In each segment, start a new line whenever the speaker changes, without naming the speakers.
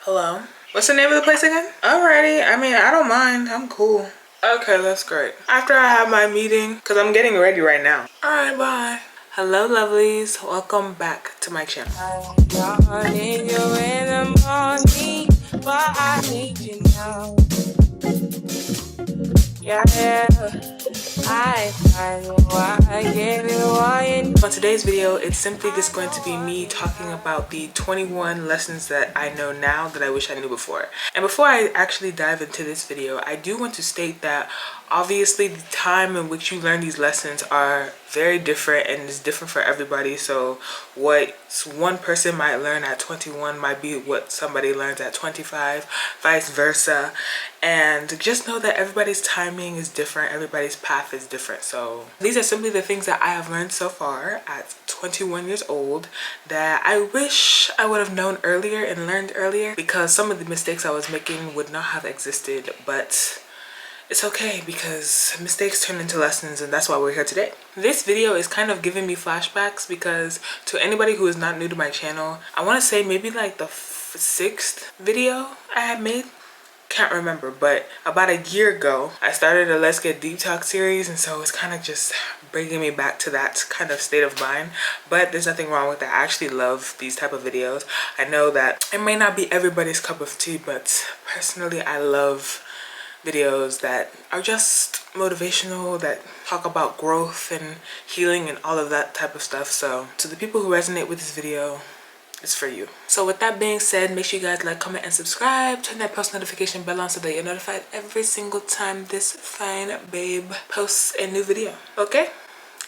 Hello? What's the name of the place again? Alrighty. I mean, I don't mind. I'm cool. Okay, that's great. After I have my meeting, because I'm getting ready right now. Alright, bye. Hello, lovelies. Welcome back to my channel. I need you in the morning, but I need you now. Yeah. On today's video, it's simply just going to be me talking about the 21 lessons that I know now that I wish I knew before. And before I actually dive into this video, I do want to state that obviously the time in which you learn these lessons are very different and it's different for everybody. So what one person might learn at 21 might be what somebody learns at 25, vice versa. And just know that everybody's timing is different, everybody's path is different. So these are simply the things that I have learned so far at 21 years old that I wish I would have known earlier and learned earlier, because some of the mistakes I was making would not have existed. But it's okay, because mistakes turn into lessons, and that's why we're here today. This video is kind of giving me flashbacks because to anybody who is not new to my channel, I want to say maybe like the 6th video I had made. Can't remember, but about a year ago I started a Let's Get Deep Talk series, and so it's kind of just bringing me back to that kind of state of mind. But there's nothing wrong with that. I actually love these type of videos. I know that it may not be everybody's cup of tea, but personally I love videos that are just motivational, that talk about growth and healing and all of that type of stuff. So to the people who resonate with this video, it's for you. So with that being said, make sure you guys like, comment, and subscribe. Turn that post notification bell on so that you're notified every single time this fine babe posts a new video. Okay?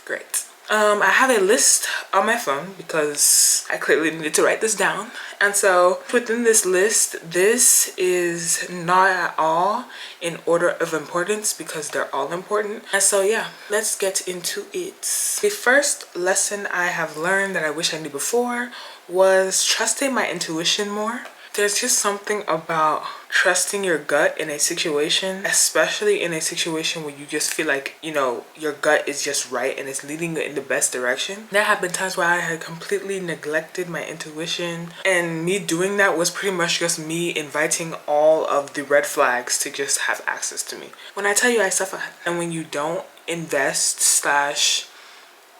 Great. I have a list on my phone because I clearly needed to write this down. And so within this list, this is not at all in order of importance because they're all important. And so yeah, let's get into it. The first lesson I have learned that I wish I knew before was trusting my intuition more. There's just something about trusting your gut in a situation, especially in a situation where you just feel like, you know, your gut is just right and it's leading you in the best direction. There have been times where I had completely neglected my intuition, and me doing that was pretty much just me inviting all of the red flags to just have access to me. When I tell you I suffer, and when you don't invest slash,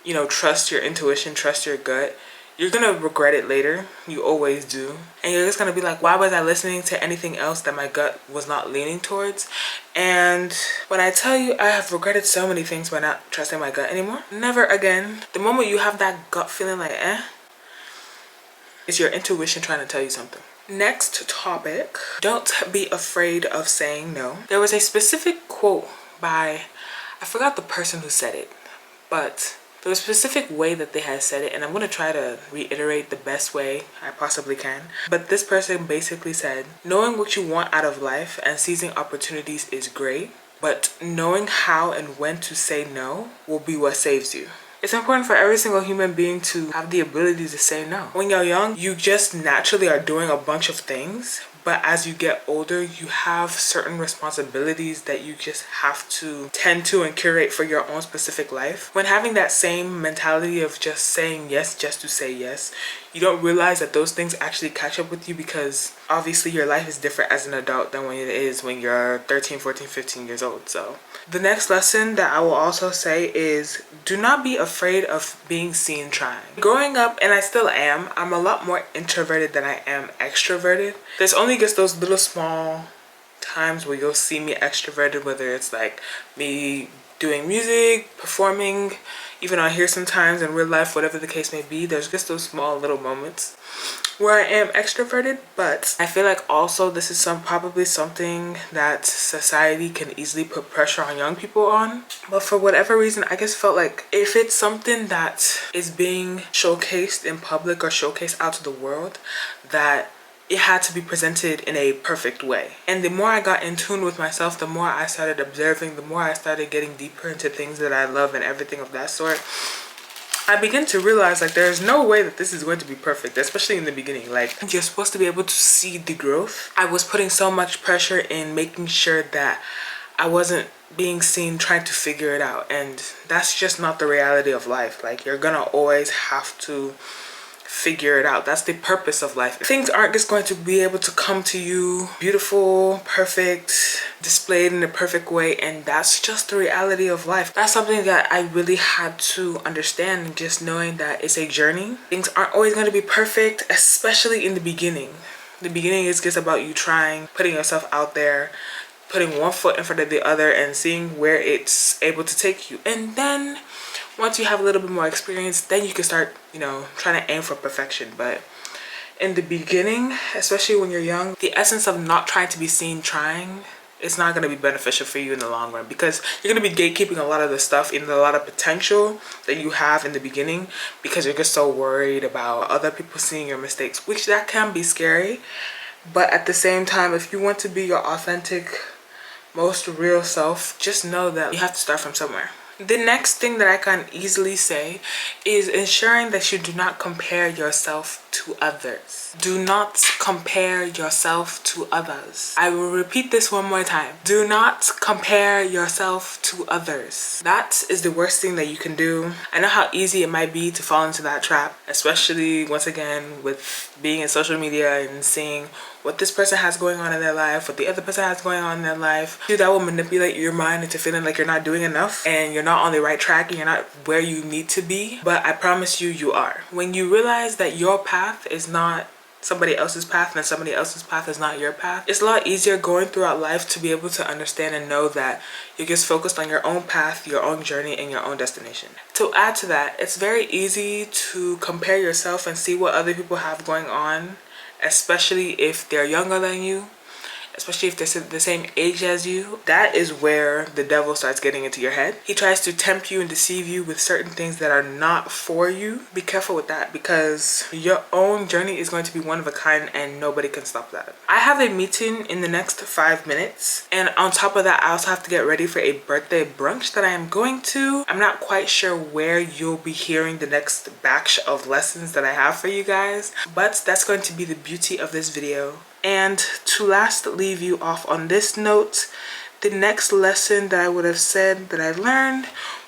you know, trust your intuition, trust your gut, you're gonna regret it later. You always do. And you're just gonna be like, why was I listening to anything else that my gut was not leaning towards? And when I tell you I have regretted so many things by not trusting my gut anymore, never again. The moment you have that gut feeling like it's your intuition trying to tell you something. Next topic, don't be afraid of saying no. There was a specific quote by, I forgot the person who said it, but there was a specific way that they had said it, and I'm going to try to reiterate the best way I possibly can. But this person basically said, knowing what you want out of life and seizing opportunities is great, but knowing how and when to say no will be what saves you. It's important for every single human being to have the ability to say no. When you're young, you just naturally are doing a bunch of things. But as you get older, you have certain responsibilities that you just have to tend to and curate for your own specific life. When having that same mentality of just saying yes just to say yes, you don't realize that those things actually catch up with you, because obviously your life is different as an adult than when it is when you're 13, 14, 15 years old. So the next lesson that I will also say is do not be afraid of being seen trying. Growing up, and I still am, I'm a lot more introverted than I am extroverted. There's only just those little small times where you'll see me extroverted, whether it's like me doing music, performing, even on here sometimes, in real life, whatever the case may be. There's just those small little moments where I am extroverted. But I feel like also this is probably something that society can easily put pressure on young people on. But for whatever reason, I just felt like if it's something that is being showcased in public or showcased out to the world, that it had to be presented in a perfect way. And the more I got in tune with myself, the more I started observing, the more I started getting deeper into things that I love and everything of that sort, I begin to realize like there's no way that this is going to be perfect, especially in the beginning. Like, you're supposed to be able to see the growth. I was putting so much pressure in making sure that I wasn't being seen trying to figure it out, and that's just not the reality of life. Like, you're gonna always have to figure it out. That's the purpose of life. Things aren't just going to be able to come to you beautiful, perfect, displayed in a perfect way, and that's just the reality of life. That's something that I really had to understand, just knowing that it's a journey. Things aren't always going to be perfect, especially in the beginning. The beginning is just about you trying, putting yourself out there, putting one foot in front of the other and seeing where it's able to take you. And then once you have a little bit more experience, then you can start, you know, trying to aim for perfection. But in the beginning, especially when you're young, the essence of not trying to be seen trying, it's not going to be beneficial for you in the long run, because you're going to be gatekeeping a lot of the stuff and a lot of potential that you have in the beginning, because you're just so worried about other people seeing your mistakes, which that can be scary. But at the same time, if you want to be your authentic, most real self, just know that you have to start from somewhere. The next thing that I can easily say is ensuring that you do not compare yourself to others. Do not compare yourself to others. I will repeat this one more time. Do not compare yourself to others. That is the worst thing that you can do. I know how easy it might be to fall into that trap, especially once again with being in social media and seeing what this person has going on in their life, what the other person has going on in their life. That will manipulate your mind into feeling like you're not doing enough and you're not on the right track and you're not where you need to be. But I promise you, you are. When you realize that your path is not somebody else's path and somebody else's path is not your path, it's a lot easier going throughout life to be able to understand and know that you're just focused on your own path, your own journey, and your own destination. To add to that, it's very easy to compare yourself and see what other people have going on, especially if they're younger than you, especially if they're the same age as you. That is where the devil starts getting into your head. He tries to tempt you and deceive you with certain things that are not for you. Be careful with that, because your own journey is going to be one of a kind and nobody can stop that. I have a meeting in the next 5 minutes, and on top of that, I also have to get ready for a birthday brunch that I am going to. I'm not quite sure where you'll be hearing the next batch of lessons that I have for you guys, but that's going to be the beauty of this video. And to last leave you off on this note, the next lesson that I would have said that I learned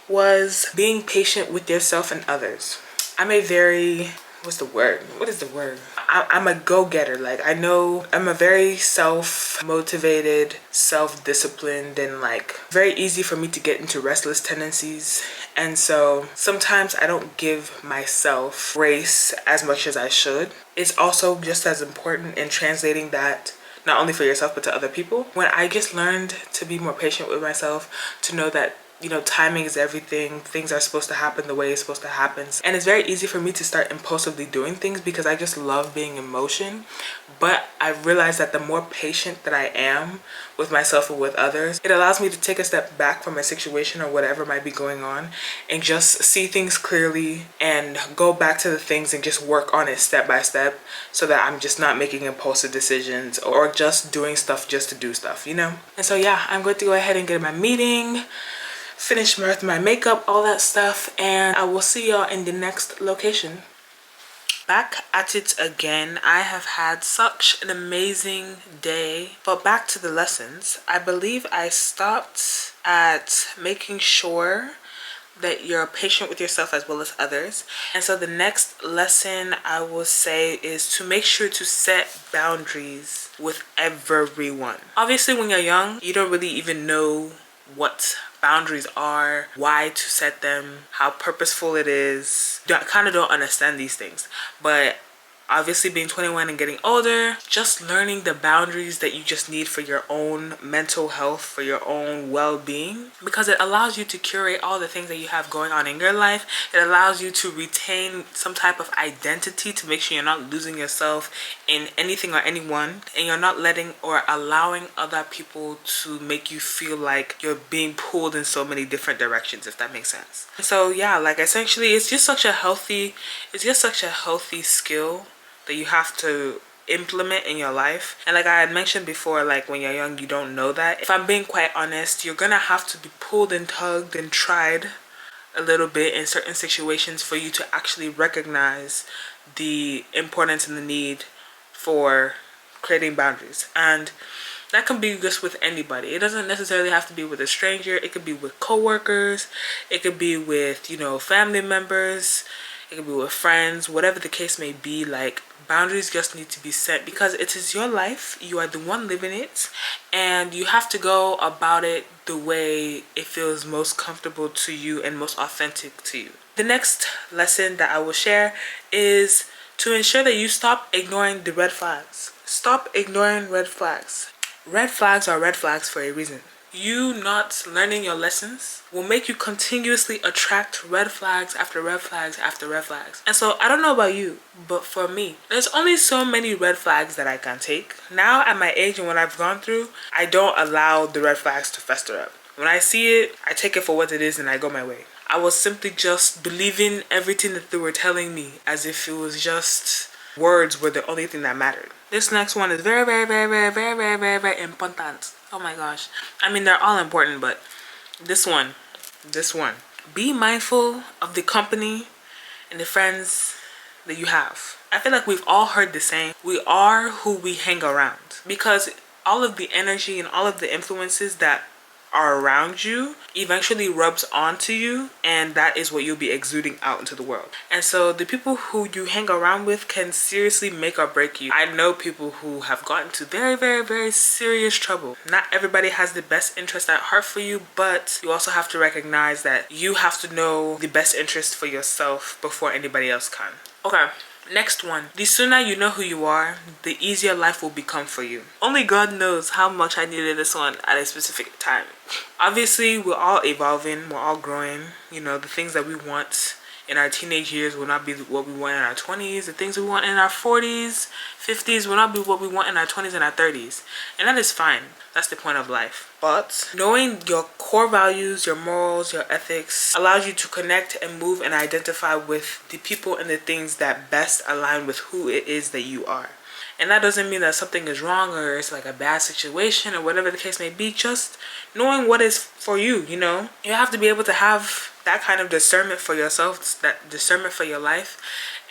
was being patient with yourself and others. I'm a very, what's the word? What is the word? I'm a go-getter. Like, I know I'm a very self-motivated, self-disciplined, and like very easy for me to get into restless tendencies. And so sometimes I don't give myself grace as much as I should. It's also just as important in translating that not only for yourself but to other people. When I just learned to be more patient with myself, to know that, you know, timing is everything. Things are supposed to happen the way it's supposed to happen. And it's very easy for me to start impulsively doing things because I just love being in motion. But I realized that the more patient that I am with myself and with others, it allows me to take a step back from a situation or whatever might be going on and just see things clearly and go back to the things and just work on it step by step, so that I'm just not making impulsive decisions or just doing stuff just to do stuff, you know? And so yeah, I'm going to go ahead and get in my meeting, finish my makeup, all that stuff, and I will see y'all in the next location. Back at it again. I have had such an amazing day. But back to the lessons. I believe I stopped at making sure that you're patient with yourself as well as others. And so the next lesson I will say is to make sure to set boundaries with everyone. Obviously, when you're young, you don't really even know what boundaries are, why to set them, how purposeful it is. You kind of don't understand these things. But obviously, being 21 and getting older, just learning the boundaries that you just need for your own mental health, for your own well-being, because it allows you to curate all the things that you have going on in your life. It allows you to retain some type of identity to make sure you're not losing yourself in anything or anyone, and you're not letting or allowing other people to make you feel like you're being pulled in so many different directions, if that makes sense. So yeah, like essentially it's just such a healthy skill that you have to implement in your life. And like I had mentioned before, like when you're young, you don't know that. If I'm being quite honest, you're gonna have to be pulled and tugged and tried a little bit in certain situations for you to actually recognize the importance and the need for creating boundaries. And that can be just with anybody. It doesn't necessarily have to be with a stranger. It could be with coworkers. It could be with, you know, family members. it could be with friends, whatever the case may be. Like, boundaries just need to be set because it is your life. You are the one living it, and you have to go about it the way it feels most comfortable to you and most authentic to you. The next lesson that I will share is to ensure that you stop ignoring the red flags. Stop ignoring red flags. Red flags are red flags for a reason. You not learning your lessons will make you continuously attract red flags after red flags after red flags. And so I don't know about you, but for me, there's only so many red flags that I can take. Now at my age and what I've gone through, I don't allow the red flags to fester up. When I see it, I take it for what it is and I go my way. I was simply just believing everything that they were telling me as if it was just words were the only thing that mattered. This next one is very, very, very, very, very, very, very, very important. Oh my gosh. I mean, they're all important, but this one. Be mindful of the company and the friends that you have. I feel like we've all heard the saying, we are who we hang around. Because all of the energy and all of the influences that are around you eventually rubs onto you, and that is what you'll be exuding out into the world. And so the people who you hang around with can seriously make or break you. I know people who have gotten to very, very, very serious trouble. Not everybody has the best interest at heart for you, but you also have to recognize that you have to know the best interest for yourself before anybody else can. Okay. Next one. The sooner you know who you are, the easier life will become for you. Only God knows how much I needed this one at a specific time. Obviously, we're all evolving, we're all growing. You know, the things that we want in our teenage years will not be what we want in our 20s. The things we want in our 40s, 50s will not be what we want in our 20s and our 30s. And that is fine. That's the point of life. But knowing your core values, your morals, your ethics allows you to connect and move and identify with the people and the things that best align with who it is that you are. And that doesn't mean that something is wrong or it's like a bad situation or whatever the case may be. Just knowing what is for you, you know. You have to be able to have that kind of discernment for yourself, that discernment for your life.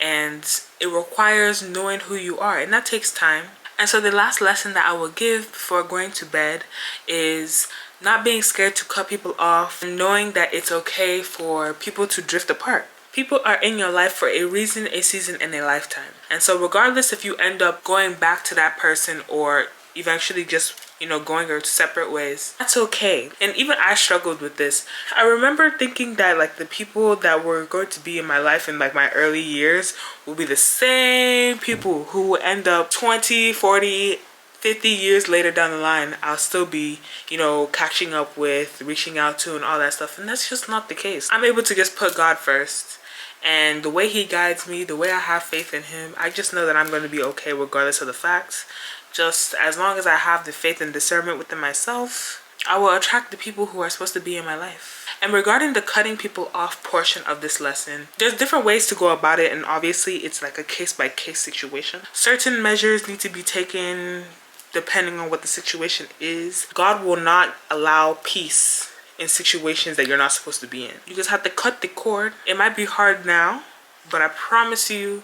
And it requires knowing who you are. And that takes time. And so the last lesson that I will give before going to bed is not being scared to cut people off, and knowing that it's okay for people to drift apart. People are in your life for a reason, a season, and a lifetime. And so regardless if you end up going back to that person or eventually just, you know, going your separate ways, that's okay. And even I struggled with this. I remember thinking that like the people that were going to be in my life in like my early years will be the same people who will end up 20, 40, 50 years later down the line, I'll still be, you know, catching up with, reaching out to, and all that stuff. And that's just not the case. I'm able to just put God first. And the way he guides me, the way I have faith in him, I just know that I'm going to be okay regardless of the facts. Just as long as I have the faith and discernment within myself, I will attract the people who are supposed to be in my life. And regarding the cutting people off portion of this lesson, there's different ways to go about it. And obviously it's like a case-by-case situation. Certain measures need to be taken depending on what the situation is. God will not allow peace in situations that you're not supposed to be in. You just have to cut the cord. It might be hard now, but I promise you,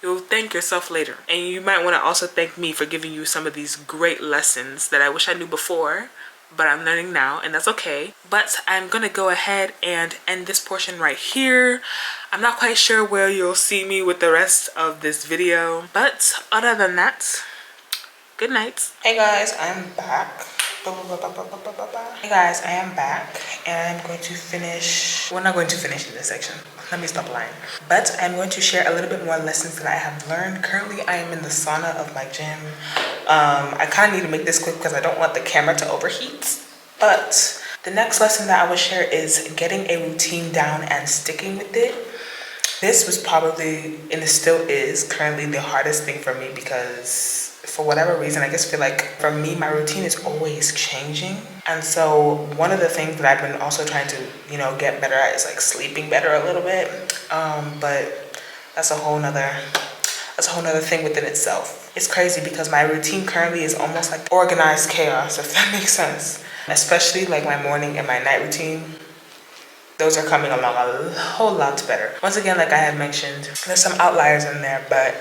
you'll thank yourself later. And you might want to also thank me for giving you some of these great lessons that I wish I knew before, but I'm learning now, and that's okay. But I'm gonna go ahead and end this portion right here. I'm not quite sure where you'll see me with the rest of this video, but other than that, good night. Hey guys, I'm back. Hey guys, I am back, and I'm going to finish. We're not going to finish in this section. Let me stop lying. But I'm going to share a little bit more lessons that I have learned. Currently, I am in the sauna of my gym. I kind of need to make this quick because I don't want the camera to overheat. But the next lesson that I will share is getting a routine down and sticking with it. This was probably, and it still is, currently the hardest thing for me because for whatever reason, I just feel like for me, my routine is always changing. And so one of the things that I've been also trying to, you know, get better at is like sleeping better a little bit. But that's a whole nother thing within itself. It's crazy because my routine currently is almost like organized chaos, if that makes sense. Especially like my morning and my night routine. Those are coming along a whole lot better. Once again, like I had mentioned, there's some outliers in there, but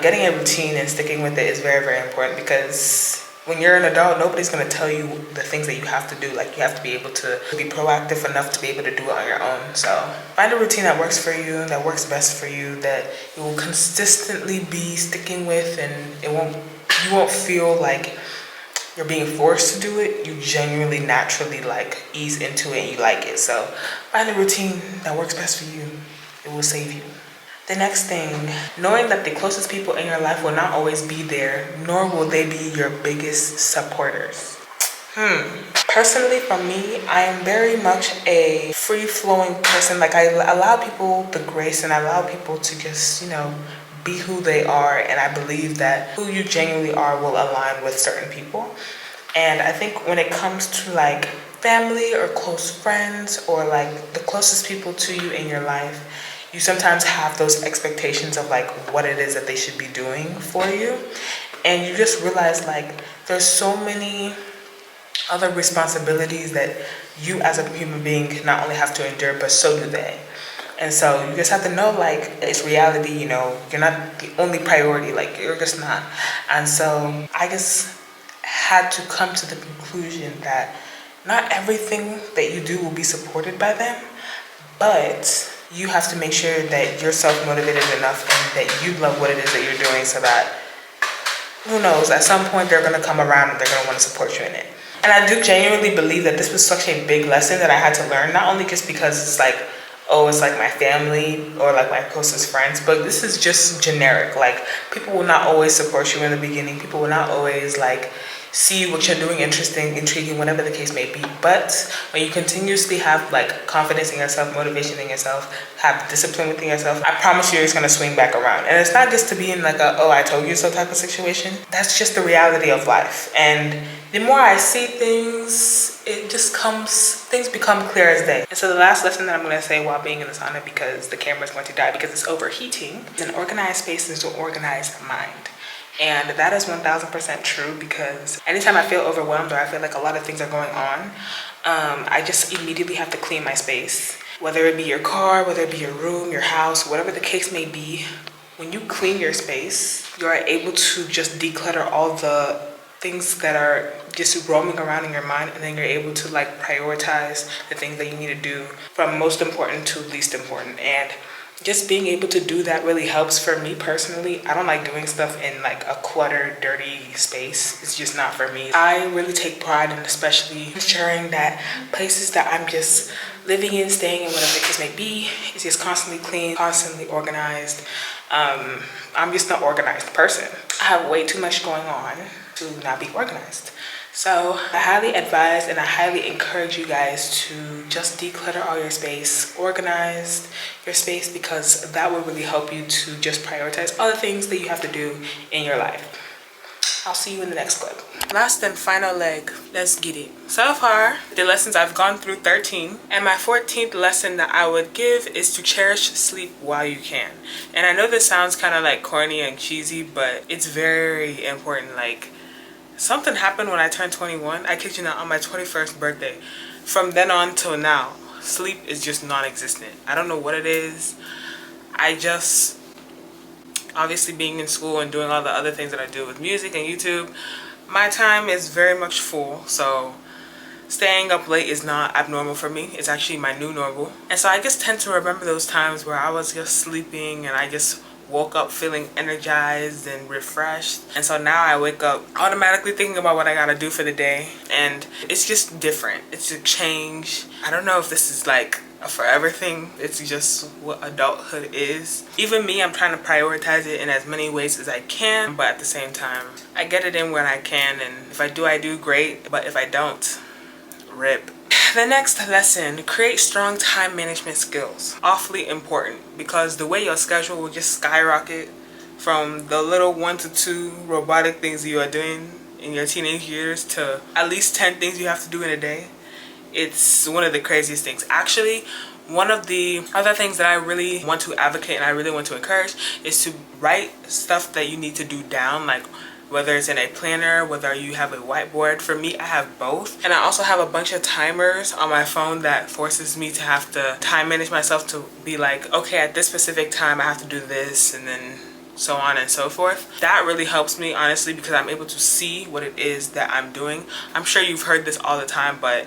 getting a routine and sticking with it is very, very important because When you're an adult, nobody's going to tell you the things that you have to do. Like, you have to be able to be proactive enough to be able to do it on your own. So find a routine that works for you, that works best for you, that you will consistently be sticking with, and you won't feel like you're being forced to do it. You genuinely, naturally like ease into it and you like it. So find a routine that works best for you. It will save you. The next thing, knowing that the closest people in your life will not always be there, nor will they be your biggest supporters. Personally, for me, I am very much a free-flowing person. Like, I allow people the grace and I allow people to just, be who they are. And I believe that who you genuinely are will align with certain people. And I think when it comes to like family or close friends or like the closest people to you in your life, you sometimes have those expectations of like what it is that they should be doing for you. And you just realize like there's so many other responsibilities that you as a human being not only have to endure, but so do they. And so you just have to know like it's reality, you're not the only priority, like you're just not. And so I just had to come to the conclusion that not everything that you do will be supported by them, but you have to make sure that you're self-motivated enough and that you love what it is that you're doing, so that, who knows, at some point they're going to come around and they're going to want to support you in it. And I do genuinely believe that this was such a big lesson that I had to learn, not only just because it's like, it's like my family or like my closest friends, but this is just generic. Like, people will not always support you in the beginning. People will not always like see what you're doing interesting, intriguing, whatever the case may be. But when you continuously have like confidence in yourself, motivation in yourself, have discipline within yourself, I promise you it's going to swing back around. And it's not just to be in like a, I told you so type of situation. That's just the reality of life. And the more I see things, things become clear as day. And so the last lesson that I'm going to say while being in the sauna, because the camera is going to die because it's overheating, an organized space is an organized mind. And that is 1000% true, because anytime I feel overwhelmed or I feel like a lot of things are going on, I just immediately have to clean my space. Whether it be your car, whether it be your room, your house, whatever the case may be, when you clean your space, you are able to just declutter all the things that are just roaming around in your mind, and then you're able to like prioritize the things that you need to do from most important to least important. And just being able to do that really helps for me personally. I don't like doing stuff in like a cluttered, dirty space. It's just not for me. I really take pride in especially ensuring that places that I'm just living in, staying in, whatever the case may be, is just constantly clean, constantly organized. I'm just an organized person. I have way too much going on to not be organized. So I highly advise and I highly encourage you guys to just declutter all your space, organize your space, because that will really help you to just prioritize other things that you have to do in your life. I'll see you in the next clip. Last and final leg, let's get it. So far, the lessons I've gone through 13, and my 14th lesson that I would give is to cherish sleep while you can. And I know this sounds kind of like corny and cheesy, but it's very important. Like, something happened when I turned 21. I kid you not, on my 21st birthday. From then on till now, sleep is just non-existent. I don't know what it is. Obviously being in school and doing all the other things that I do with music and YouTube, my time is very much full. So staying up late is not abnormal for me. It's actually my new normal. And so I just tend to remember those times where I was just sleeping and I just woke up feeling energized and refreshed. And so now I wake up automatically thinking about what I gotta do for the day, and it's just different. It's a change. I don't know if this is like a forever thing. It's just what adulthood is. Even me, I'm trying to prioritize it in as many ways as I can, but at the same time, I get it in when I can, and if I do great, but if I don't, rip. The next lesson, create strong time management skills. Awfully important, because the way your schedule will just skyrocket from the little 1 to 2 robotic things you are doing in your teenage years to at least 10 things you have to do in a day. It's one of the craziest things. Actually, one of the other things that I really want to advocate and I really want to encourage is to write stuff that you need to do down, like whether it's in a planner, whether you have a whiteboard. For me, I have both. And I also have a bunch of timers on my phone that forces me to have to time manage myself to be like, okay, at this specific time I have to do this, and then so on and so forth. That really helps me, honestly, because I'm able to see what it is that I'm doing. I'm sure you've heard this all the time, but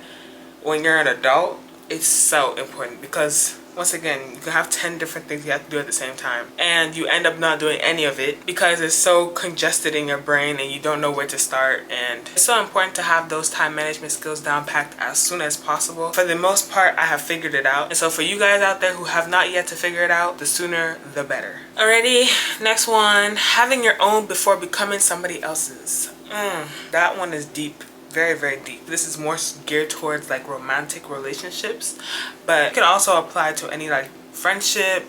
when you're an adult, it's so important, because once again, you can have 10 different things you have to do at the same time, and you end up not doing any of it because it's so congested in your brain and you don't know where to start. And it's so important to have those time management skills down packed as soon as possible. For the most part, I have figured it out, and so for you guys out there who have not yet to figure it out, the sooner the better. Alrighty, next one, having your own before becoming somebody else's. That one is deep. Very, very deep. This is more geared towards like romantic relationships, but it can also apply to any like friendship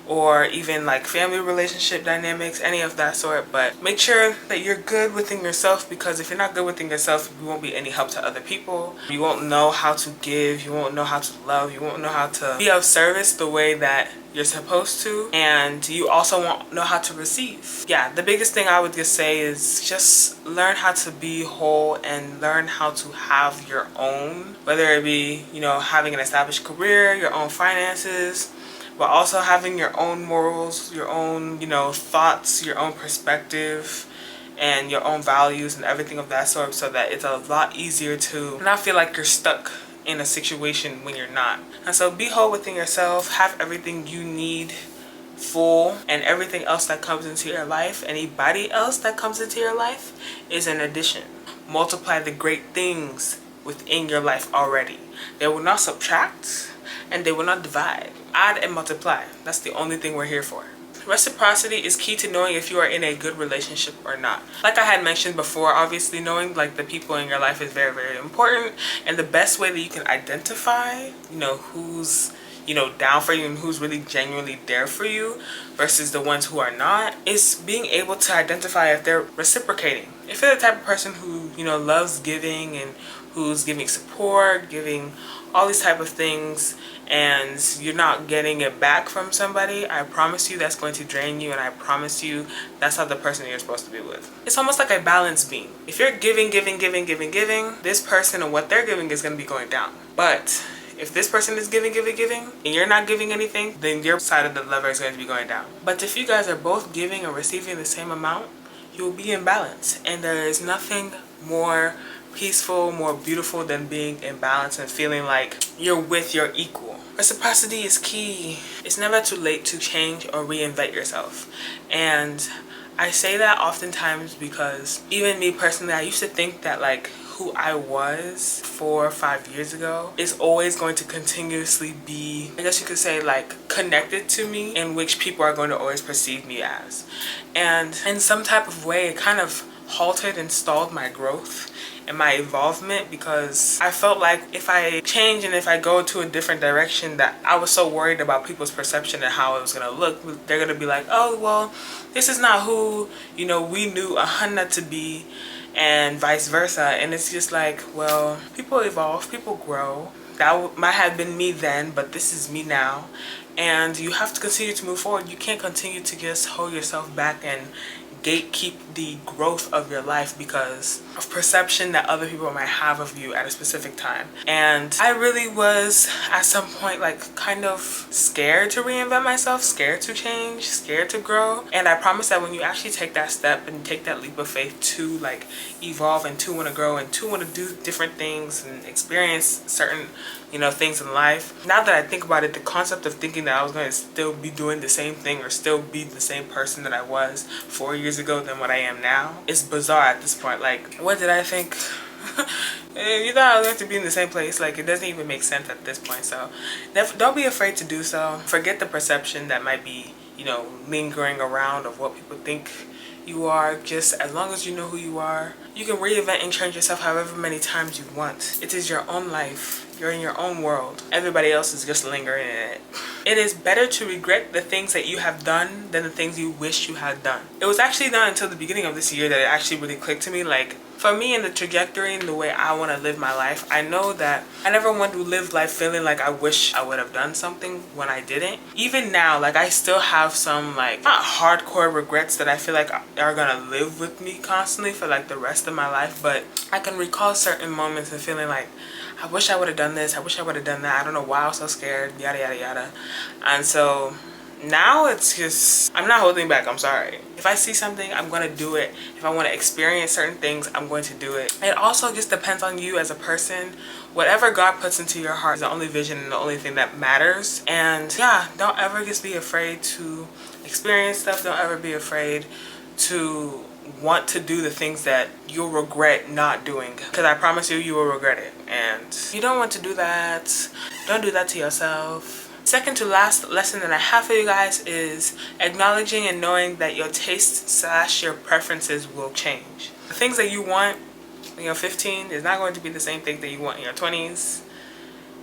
or even like family relationship dynamics, any of that sort. But make sure that you're good within yourself, because if you're not good within yourself, you won't be any help to other people. You won't know how to give, you won't know how to love, you won't know how to be of service the way that you're supposed to, and you also won't know how to receive. Yeah, the biggest thing I would just say is just learn how to be whole and learn how to have your own, whether it be, you know, having an established career, your own finances, but also having your own morals, your own, you know, thoughts, your own perspective, and your own values and everything of that sort, so that it's a lot easier to not feel like you're stuck in a situation when you're not. And so be whole within yourself, have everything you need full, and everything else that comes into your life, anybody else that comes into your life, is an addition. Multiply the great things within your life already. They will not subtract and they will not divide. Add and multiply. That's the only thing we're here for. Reciprocity is key to knowing if you are in a good relationship or not. Like I had mentioned before, obviously knowing like the people in your life is very, very important, and the best way that you can identify, you know, who's, you know, down for you and who's really genuinely there for you versus the ones who are not, is being able to identify if they're reciprocating. If you're the type of person who, you know, loves giving and who's giving support, giving all these type of things, and you're not getting it back from somebody, I promise you that's going to drain you, and I promise you that's not the person you're supposed to be with. It's almost like a balance beam. If you're giving, this person and what they're giving is going to be going down. But if this person is giving, and you're not giving anything, then your side of the lever is going to be going down. But if you guys are both giving and receiving the same amount, you will be in balance. And there is nothing more peaceful, more beautiful than being in balance and feeling like you're with your equal. Reciprocity is key. It's never too late to change or reinvent yourself. And I say that oftentimes because even me personally, I used to think that like who I was 4 or 5 years ago is always going to continuously be, I guess you could say, like connected to me, in which people are going to always perceive me as. And in some type of way, it kind of halted and stalled my growth and my involvement, because I felt like if I change and if I go to a different direction, that I was so worried about people's perception and how it was going to look. They're going to be like, oh, well, this is not who, you know, we knew Ahana to be, and vice versa. And it's just like, well, people evolve, people grow. That might have been me then, but this is me now. And you have to continue to move forward. You can't continue to just hold yourself back and gatekeep the growth of your life because of perception that other people might have of you at a specific time. And I really was at some point like kind of scared to reinvent myself, scared to change, scared to grow. And I promise that when you actually take that step and take that leap of faith to like evolve and to want to grow and to want to do different things and experience certain, you know, things in life. Now that I think about it, the concept of thinking that I was going to still be doing the same thing or still be the same person that I was 4 years ago than what I am now is bizarre at this point. Like, what did I think? You thought I was going to be in the same place? Like, it doesn't even make sense at this point. So don't be afraid to do so. Forget the perception that might be, you know, lingering around of what people think you are. Just as long as you know who you are, you can reinvent and change yourself however many times you want. It is your own life. You're in your own world. Everybody else is just lingering in it. It is better to regret the things that you have done than the things you wish you had done. It was actually not until the beginning of this year that it actually really clicked to me. Like, for me and the trajectory and the way I want to live my life, I know that I never want to live life feeling like I wish I would have done something when I didn't. Even now, like, I still have some, like, not hardcore regrets that I feel like are gonna live with me constantly for like the rest of my life, but I can recall certain moments and feeling like I wish I would have done this, I wish I would have done that, I don't know why I was so scared, yada yada yada. And so Now it's just, I'm not holding back. I'm sorry. If I see something, I'm going to do it. If I want to experience certain things, I'm going to do it. It also just depends on you as a person. Whatever God puts into your heart is the only vision and the only thing that matters. And yeah, don't ever just be afraid to experience stuff. Don't ever be afraid to want to do the things that you'll regret not doing, because I promise you, you will regret it. And you don't want to do that. Don't do that to yourself. Second to last lesson that I have for you guys is acknowledging and knowing that your tastes / your preferences will change. The things that you want when you're 15 is not going to be the same thing that you want in your 20s.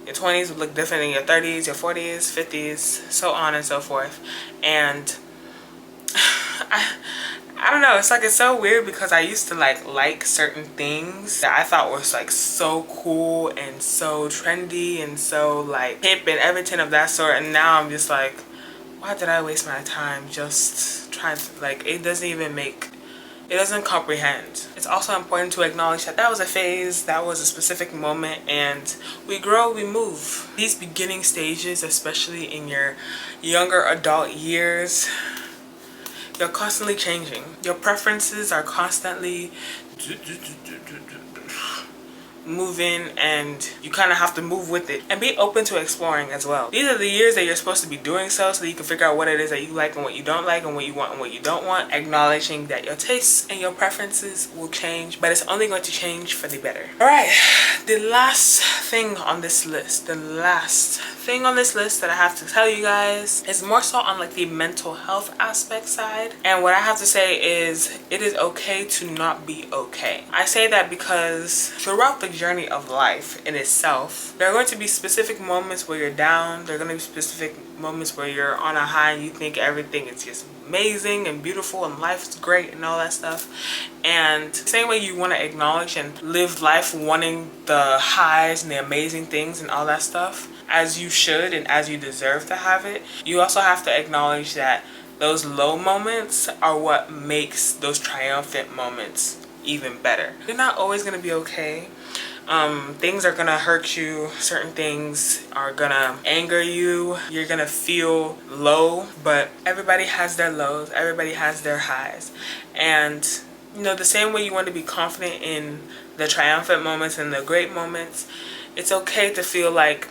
Your 20s will look different in your 30s, your 40s, 50s, so on and so forth. And I don't know, it's so weird, because I used to like certain things that I thought was so cool and so trendy and so hip and everything of that sort, and now I'm just like, why did I waste my time just trying to, it doesn't comprehend. It's also important to acknowledge that that was a phase, that was a specific moment, and we grow, we move. These beginning stages, especially in your younger adult years, you're constantly changing. Your preferences are constantly moving, and you kind of have to move with it and be open to exploring as well. These are the years that you're supposed to be doing so that you can figure out what it is that you like and what you don't like, and what you want and what you don't want. Acknowledging that your tastes and your preferences will change, but it's only going to change for the better. All right, the last thing on this list that I have to tell you guys is more so on the mental health aspect side. And what I have to say is, it is okay to not be okay. I say that because throughout the journey of life in itself, there are going to be specific moments where you're down. There are going to be specific moments where you're on a high and you think everything is just amazing and beautiful and life's great and all that stuff. And the same way you want to acknowledge and live life wanting the highs and the amazing things and all that stuff, as you should and as you deserve to have it, you also have to acknowledge that those low moments are what makes those triumphant moments even better. You're not always going to be okay. Things are gonna hurt you. Certain things are gonna anger you. You're gonna feel low, but everybody has their lows. Everybody has their highs. And the same way you want to be confident in the triumphant moments and the great moments, it's okay to feel like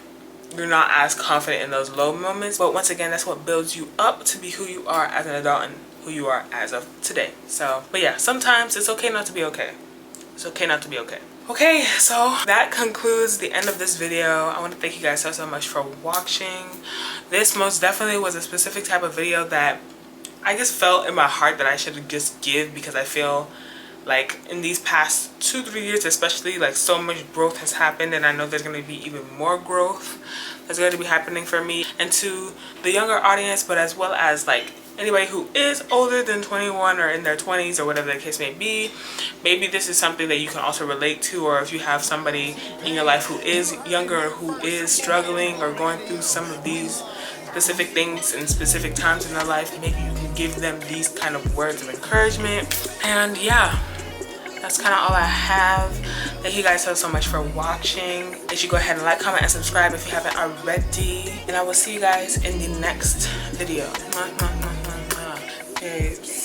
you're not as confident in those low moments. But once again, that's what builds you up to be who you are as an adult and who you are as of today. But yeah, sometimes it's okay not to be okay. It's okay not to be okay. Okay, so that concludes the end of this video. I want to thank you guys so much for watching. This most definitely was a specific type of video that I just felt in my heart that I should just give, because I feel like in these past 2-3 years especially, so much growth has happened, and I know there's going to be even more growth that's going to be happening for me and to the younger audience, but as well as anybody who is older than 21 or in their 20s or whatever the case may be. Maybe this is something that you can also relate to, or if you have somebody in your life who is younger or who is struggling or going through some of these specific things in specific times in their life, maybe you can give them these kind of words of encouragement. And yeah, that's kind of all I have. Thank you guys so much for watching. You should go ahead and like, comment, and subscribe if you haven't already. And I will see you guys in the next video. Peace.